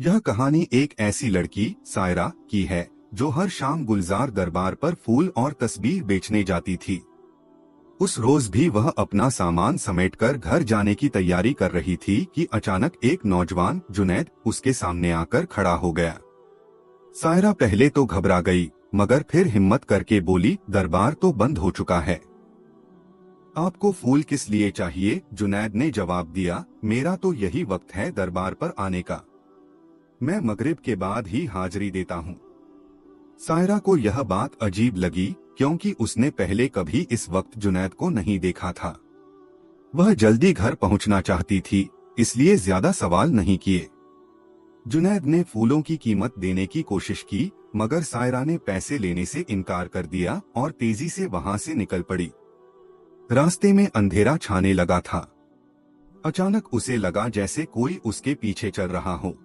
यह कहानी एक ऐसी लड़की सायरा की है जो हर शाम गुलजार दरबार पर फूल और तस्बीह बेचने जाती थी। उस रोज भी वह अपना सामान समेटकर घर जाने की तैयारी कर रही थी कि अचानक एक नौजवान जुनैद उसके सामने आकर खड़ा हो गया। सायरा पहले तो घबरा गई, मगर फिर हिम्मत करके बोली, दरबार तो बंद हो चुका है। आपको फूल किस लिए चाहिए? जुनैद ने जवाब दिया, मेरा तो यही वक्त है दरबार पर आने का। मैं मगरिब के बाद ही हाजिरी देता हूँ। सायरा को यह बात अजीब लगी, क्योंकि उसने पहले कभी इस वक्त जुनैद को नहीं देखा था। वह जल्दी घर पहुंचना चाहती थी, इसलिए ज्यादा सवाल नहीं किए। जुनैद ने फूलों की कीमत देने की कोशिश की, मगर सायरा ने पैसे लेने से इनकार कर दिया और तेजी से वहां से निकल पड़ी। रास्ते में अंधेरा छाने लगा था। अचानक उसे लगा जैसे कोई उसके पीछे चल रहा हो।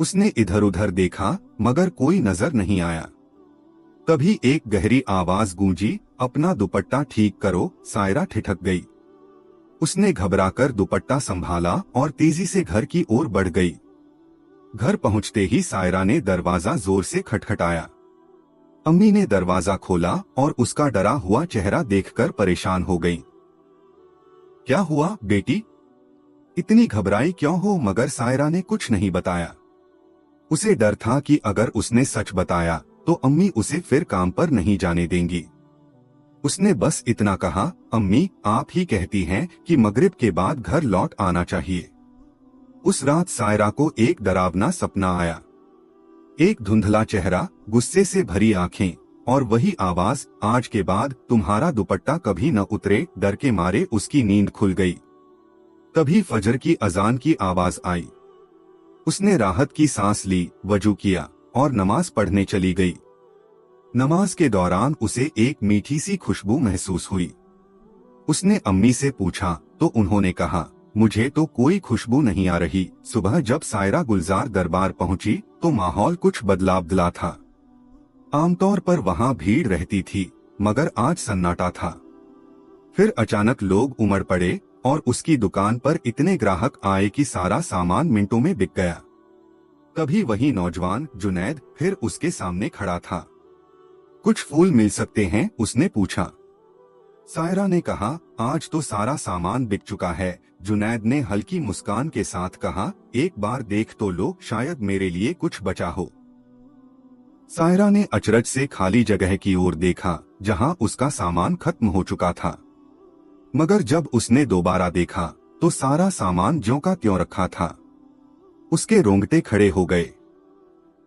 उसने इधर उधर देखा, मगर कोई नजर नहीं आया। तभी एक गहरी आवाज गूंजी, अपना दुपट्टा ठीक करो। सायरा ठिठक गई। उसने घबराकर दुपट्टा संभाला और तेजी से घर की ओर बढ़ गई। घर पहुंचते ही सायरा ने दरवाजा जोर से खटखटाया। अम्मी ने दरवाजा खोला और उसका डरा हुआ चेहरा देखकर परेशान हो गई। क्या हुआ बेटी, इतनी घबराई क्यों हो? मगर सायरा ने कुछ नहीं बताया। उसे डर था कि अगर उसने सच बताया तो अम्मी उसे फिर काम पर नहीं जाने देंगी। उसने बस इतना कहा, अम्मी आप ही कहती हैं कि मगरिब के बाद घर लौट आना चाहिए। उस रात सायरा को एक डरावना सपना आया। एक धुंधला चेहरा, गुस्से से भरी आंखें और वही आवाज, आज के बाद तुम्हारा दुपट्टा कभी न उतरे। डर के मारे उसकी नींद खुल गई। तभी फजर की अजान की आवाज आई। उसने राहत की सांस ली, वजू किया और नमाज पढ़ने चली गई। नमाज के दौरान उसे एक मीठी सी खुशबू महसूस हुई। उसने अम्मी से पूछा तो उन्होंने कहा, मुझे तो कोई खुशबू नहीं आ रही। सुबह जब सायरा गुलजार दरबार पहुंची तो माहौल कुछ बदलाव था। आमतौर पर वहां भीड़ रहती थी, मगर आज सन्नाटा था। फिर अचानक लोग उमड़ पड़े और उसकी दुकान पर इतने ग्राहक आए कि सारा सामान मिनटों में बिक गया। तभी वही नौजवान जुनैद फिर उसके सामने खड़ा था। कुछ फूल मिल सकते हैं? उसने पूछा। सायरा ने कहा, आज तो सारा सामान बिक चुका है। जुनैद ने हल्की मुस्कान के साथ कहा, एक बार देख तो लो, शायद मेरे लिए कुछ बचा हो। सायरा ने अचरज से खाली जगह की ओर देखा, जहां उसका सामान खत्म हो चुका था। मगर जब उसने दोबारा देखा तो सारा सामान ज्यों का त्यों रखा था। उसके रोंगटे खड़े हो गए।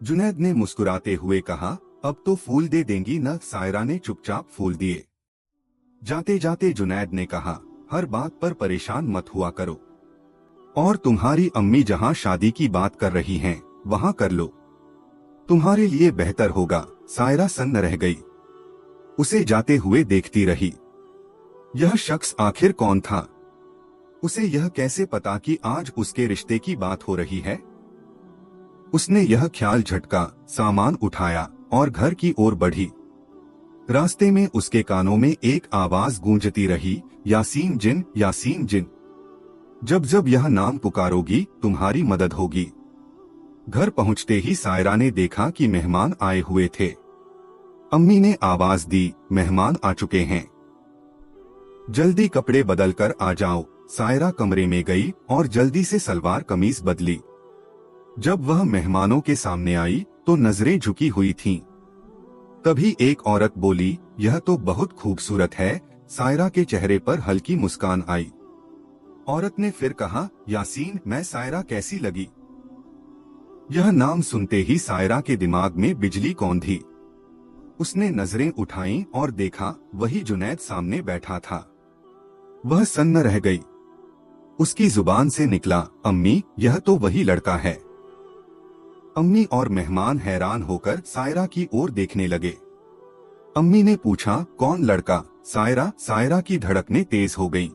जुनैद ने मुस्कुराते हुए कहा, अब तो फूल दे देंगी न? सायरा ने चुपचाप फूल दिए। जाते जाते जुनैद ने कहा, हर बात पर परेशान मत हुआ करो, और तुम्हारी अम्मी जहां शादी की बात कर रही हैं, वहां कर लो, तुम्हारे लिए बेहतर होगा। सायरा सन्न रह गई। उसे जाते हुए देखती रही। यह शख्स आखिर कौन था? उसे यह कैसे पता कि आज उसके रिश्ते की बात हो रही है? उसने यह ख्याल झटका, सामान उठाया और घर की ओर बढ़ी। रास्ते में उसके कानों में एक आवाज गूंजती रही, यासीन जिन, यासीन जिन, जब जब यह नाम पुकारोगी तुम्हारी मदद होगी। घर पहुंचते ही सायरा ने देखा कि मेहमान आए हुए थे। अम्मी ने आवाज दी, मेहमान आ चुके हैं, जल्दी कपड़े बदल कर आ जाओ। सायरा कमरे में गई और जल्दी से सलवार कमीज बदली। जब वह मेहमानों के सामने आई तो नजरें झुकी हुई थीं। तभी एक औरत बोली, यह तो बहुत खूबसूरत है। सायरा के चेहरे पर हल्की मुस्कान आई। औरत ने फिर कहा, यासीन, मैं सायरा कैसी लगी? यह नाम सुनते ही सायरा के दिमाग में बिजली कौंधी। उसने नजरें उठाईं और देखा, वही जुनैद सामने बैठा था। वह सन्न रह गई। उसकी जुबान से निकला, अम्मी, यह तो वही लड़का है। अम्मी और मेहमान हैरान होकर सायरा की ओर देखने लगे। अम्मी ने पूछा, कौन लड़का? सायरा की धड़कनें तेज हो गईं।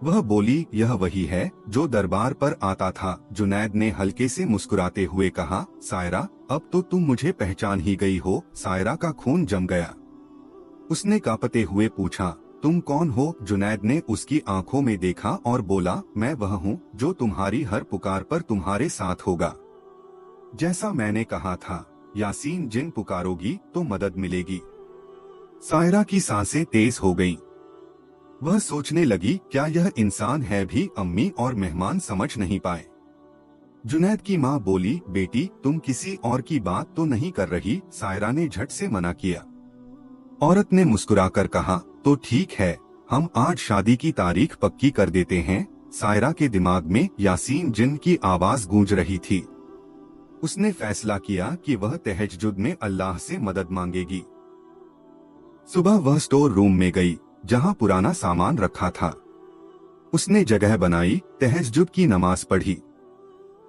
वह बोली, यह वही है जो दरबार पर आता था। जुनैद ने हल्के से मुस्कुराते हुए कहा, सायरा, अब तो तुम मुझे पहचान ही गई हो। सायरा का खून जम गया। उसने कांपते हुए पूछा, तुम कौन हो? जुनैद ने उसकी आंखों में देखा और बोला, मैं वह हूँ जो तुम्हारी हर पुकार पर तुम्हारे साथ होगा। जैसा मैंने कहा था, यासीन जिन पुकारोगी तो मदद मिलेगी। सायरा की सांसें तेज हो गईं। वह सोचने लगी, क्या यह इंसान है भी अम्मी और मेहमान समझ नहीं पाए। जुनैद की माँ बोली, बेटी तुम किसी और की बात तो नहीं कर रही? सायरा ने झट से मना किया। औरत ने मुस्कुराकर कहा, तो ठीक है, हम आज शादी की तारीख पक्की कर देते हैं। सायरा के दिमाग में यासीन जिन की आवाज गूंज रही थी। उसने फैसला किया कि वह तहज्जुद में अल्लाह से मदद मांगेगी। सुबह वह स्टोर रूम में गई, जहां पुराना सामान रखा था। उसने जगह बनाई, तहज्जुद की नमाज पढ़ी।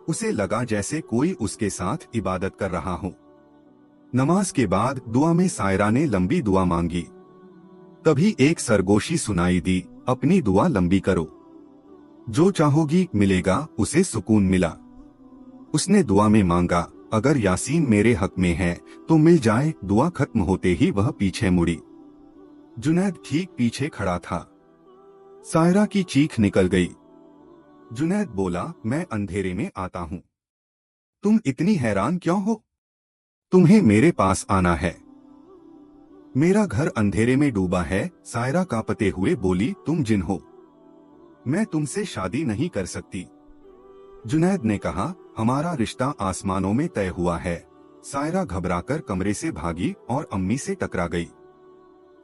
उसे लगा जैसे कोई उसके साथ इबादत कर रहा हो। नमाज के बाद दुआ में सायरा ने लंबी दुआ मांगी। तभी एक सरगोशी सुनाई दी, अपनी दुआ लंबी करो, जो चाहोगी मिलेगा। उसे सुकून मिला। उसने दुआ में मांगा, अगर यासीन मेरे हक में है तो मिल जाए। दुआ खत्म होते ही वह पीछे मुड़ी। जुनैद ठीक पीछे खड़ा था। सायरा की चीख निकल गई। जुनैद बोला, मैं अंधेरे में आता हूँ, तुम इतनी हैरान क्यों हो? तुम्हें मेरे पास आना है। मेरा घर अंधेरे में डूबा है। सायरा कांपते हुए बोली, तुम जिन हो, मैं तुमसे शादी नहीं कर सकती। जुनैद ने कहा, हमारा रिश्ता आसमानों में तय हुआ है। सायरा घबराकर कमरे से भागी और अम्मी से टकरा गई।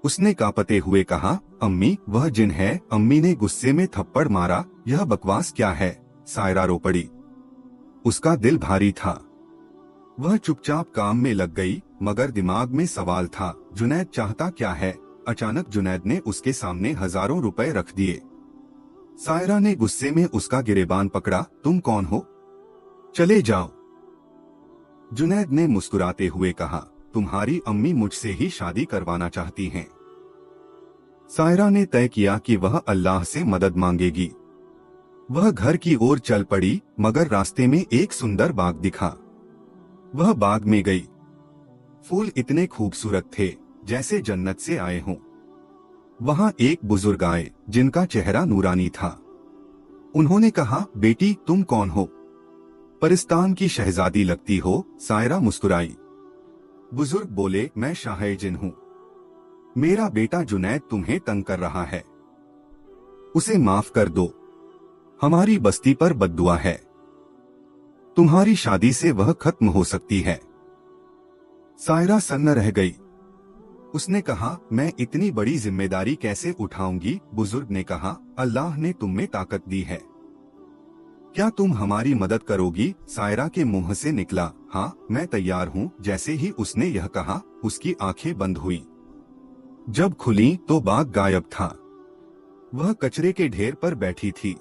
उसने कांपते हुए कहा, अम्मी वह जिन है। अम्मी ने गुस्से में थप्पड़ मारा। यह बकवास क्या है? सायरा रो पड़ी। उसका दिल भारी था। वह चुपचाप काम में लग गई, मगर दिमाग में सवाल था, जुनैद चाहता क्या है? अचानक जुनैद ने उसके सामने हजारों रुपए रख दिए। सायरा ने गुस्से में उसका गिरेबान पकड़ा। तुम कौन हो? चले जाओ। जुनैद ने मुस्कुराते हुए कहा, तुम्हारी अम्मी मुझसे ही शादी करवाना चाहती हैं। सायरा ने तय किया कि वह अल्लाह से मदद मांगेगी। वह घर की ओर चल पड़ी, मगर रास्ते में एक सुंदर बाग दिखा। वह बाग में गई। फूल इतने खूबसूरत थे जैसे जन्नत से आए हों। वहां एक बुजुर्ग आए, जिनका चेहरा नूरानी था। उन्होंने कहा, बेटी तुम कौन हो? परिस्तान की शहजादी लगती हो। सायरा मुस्कुराई। बुजुर्ग बोले, मैं शाह-ए-जिन हूँ। मेरा बेटा जुनैद तुम्हें तंग कर रहा है, उसे माफ कर दो। हमारी बस्ती पर बद्दुआ है, तुम्हारी शादी से वह खत्म हो सकती है। सायरा सन्न रह गई। उसने कहा, मैं इतनी बड़ी जिम्मेदारी कैसे उठाऊंगी? बुजुर्ग ने कहा, अल्लाह ने तुम में ताकत दी है, क्या तुम हमारी मदद करोगी? सायरा के मुंह से निकला, हाँ मैं तैयार हूँ। जैसे ही उसने यह कहा, उसकी आंखें बंद हुई। जब खुली तो बाग गायब था। वह कचरे के ढेर पर बैठी थी।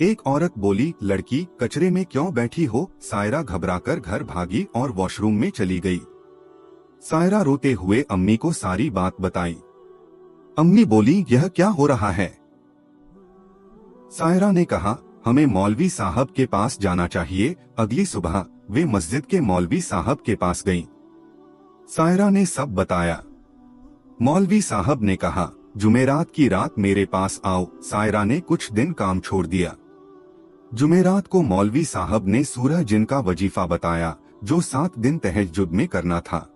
एक औरत बोली, लड़की कचरे में क्यों बैठी हो? सायरा घबराकर घर भागी और वॉशरूम में चली गई। सायरा रोते हुए अम्मी को सारी बात बताई। अम्मी बोली, यह क्या हो रहा है? सायरा ने कहा, हमें मौलवी साहब के पास जाना चाहिए। अगली सुबह वे मस्जिद के मौलवी साहब के पास गईं। सायरा ने सब बताया। मौलवी साहब ने कहा, जुमेरात की रात मेरे पास आओ। सायरा ने कुछ दिन काम छोड़ दिया। जुमेरात को मौलवी साहब ने सूरह जिन का वजीफा बताया, जो 7 दिन तहज्जुद में करना था।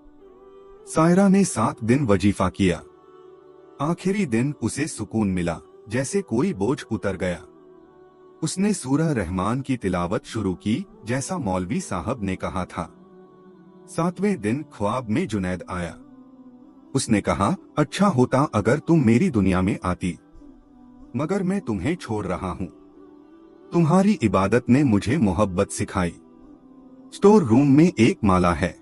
सायरा ने 7 दिन वजीफा किया। आखिरी दिन उसे सुकून मिला, जैसे कोई बोझ उतर गया। उसने सूरह रहमान की तिलावत शुरू की, जैसा मौलवी साहब ने कहा था। 7वें दिन ख्वाब में जुनैद आया। उसने कहा, अच्छा होता अगर तुम मेरी दुनिया में आती, मगर मैं तुम्हें छोड़ रहा हूँ। तुम्हारी इबादत ने मुझे मोहब्बत सिखाई। स्टोर रूम में एक माला है,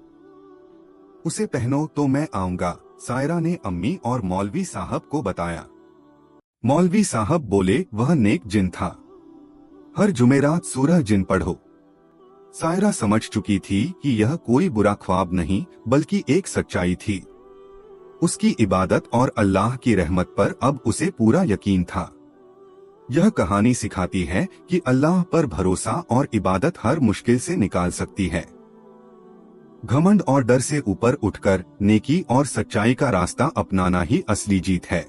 उसे पहनो तो मैं आऊंगा। सायरा ने अम्मी और मौलवी साहब को बताया। मौलवी साहब बोले, वह नेक जिन था, हर जुमेरात सूरह जिन पढ़ो। सायरा समझ चुकी थी कि यह कोई बुरा ख्वाब नहीं, बल्कि एक सच्चाई थी। उसकी इबादत और अल्लाह की रहमत पर अब उसे पूरा यकीन था। यह कहानी सिखाती है कि अल्लाह पर भरोसा और इबादत हर मुश्किल से निकाल सकती है। घमंड और डर से ऊपर उठकर नेकी और सच्चाई का रास्ता अपनाना ही असली जीत है।